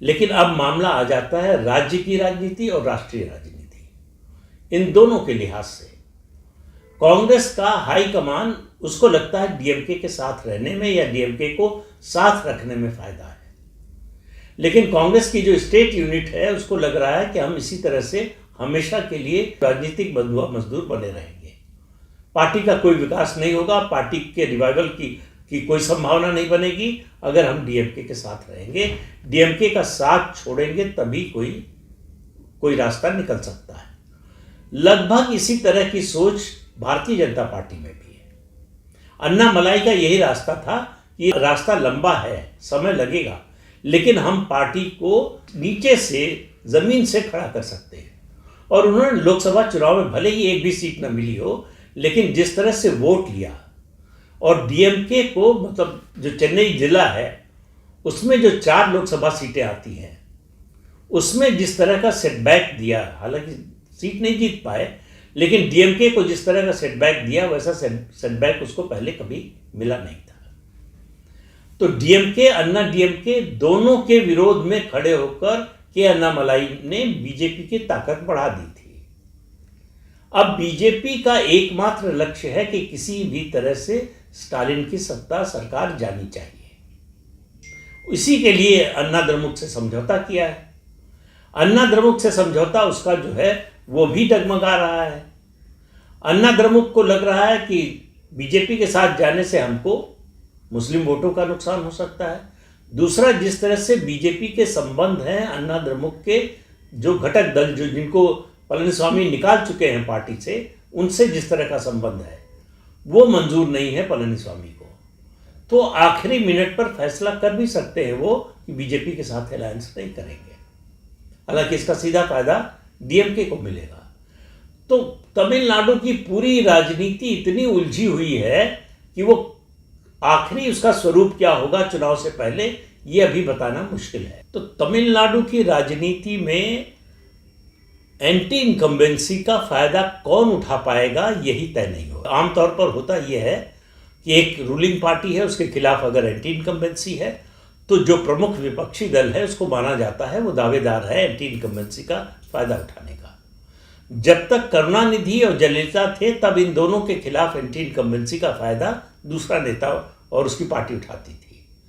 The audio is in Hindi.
लेकिन अब मामला आ जाता है राज्य की राजनीति और राष्ट्रीय राजनीति, इन दोनों के लिहाज से कांग्रेस का हाईकमान उसको लगता है डीएमके के साथ रहने में या डीएमके को साथ रखने में फायदा है, लेकिन कांग्रेस की जो स्टेट यूनिट है उसको लग रहा है कि हम इसी तरह से हमेशा के लिए राजनीतिक बंधुआ मजदूर बने रहेंगे, पार्टी का कोई विकास नहीं होगा, पार्टी के रिवाइवल की कोई संभावना नहीं बनेगी अगर हम डीएमके के साथ रहेंगे। डीएमके का साथ छोड़ेंगे तभी कोई रास्ता निकल सकता है। लगभग इसी तरह की सोच भारतीय जनता पार्टी में भी है। अन्नामलाई का यही रास्ता था कि रास्ता लंबा है, समय लगेगा, लेकिन हम पार्टी को नीचे से जमीन से खड़ा कर सकते हैं। और उन्होंने लोकसभा चुनाव में भले ही एक भी सीट न मिली हो, लेकिन जिस तरह से वोट लिया और डीएमके को, मतलब जो चेन्नई जिला है उसमें जो 4 लोकसभा सीटें आती हैं उसमें जिस तरह का सेटबैक दिया, हालांकि सीट नहीं जीत पाए, लेकिन डीएमके को जिस तरह का सेटबैक दिया वैसा सेटबैक उसको पहले कभी मिला नहीं था। तो डीएमके, अन्ना डीएमके दोनों के विरोध में खड़े होकर के अन्नामलाई ने बीजेपी की ताकत बढ़ा दी थी। अब बीजेपी का एकमात्र लक्ष्य है कि किसी भी तरह से स्टालिन की सत्ता सरकार जानी चाहिए। इसी के लिए अन्ना द्रमुक से समझौता किया है। अन्ना द्रमुक से समझौता उसका जो है वो भी डगमगा रहा है। अन्ना द्रमुक को लग रहा है कि बीजेपी के साथ जाने से हमको मुस्लिम वोटों का नुकसान हो सकता है। दूसरा, जिस तरह से बीजेपी के संबंध हैं अन्ना द्रमुक के जो घटक दल, जो जिनको पलनीस्वामी निकाल चुके हैं पार्टी से, उनसे जिस तरह का संबंध है वो मंजूर नहीं है पलनीस्वामी को। तो आखिरी मिनट पर फैसला कर भी सकते हैं वो कि बीजेपी के साथ अलायंस नहीं करेंगे। हालांकि इसका सीधा फायदा डीएमके को मिलेगा। तो तमिलनाडु की पूरी राजनीति इतनी उलझी हुई है कि वो आखिरी उसका स्वरूप क्या होगा चुनाव से पहले ये अभी बताना मुश्किल है। तो तमिलनाडु की राजनीति में एंटी इनकम्बेंसी का फायदा कौन उठा पाएगा यही तय नहीं होगा। आमतौर पर होता यह है कि एक रूलिंग पार्टी है, उसके खिलाफ अगर एंटी इनकम्बेंसी है तो जो प्रमुख विपक्षी दल है उसको माना जाता है वो दावेदार है एंटी इनकम्बेंसी का फायदा उठाने का। जब तक करुणानिधि और जयललिता थे तब इन दोनों के खिलाफ एंटी इनकम्बेंसी का फायदा दूसरा नेता और उसकी पार्टी उठाती थी।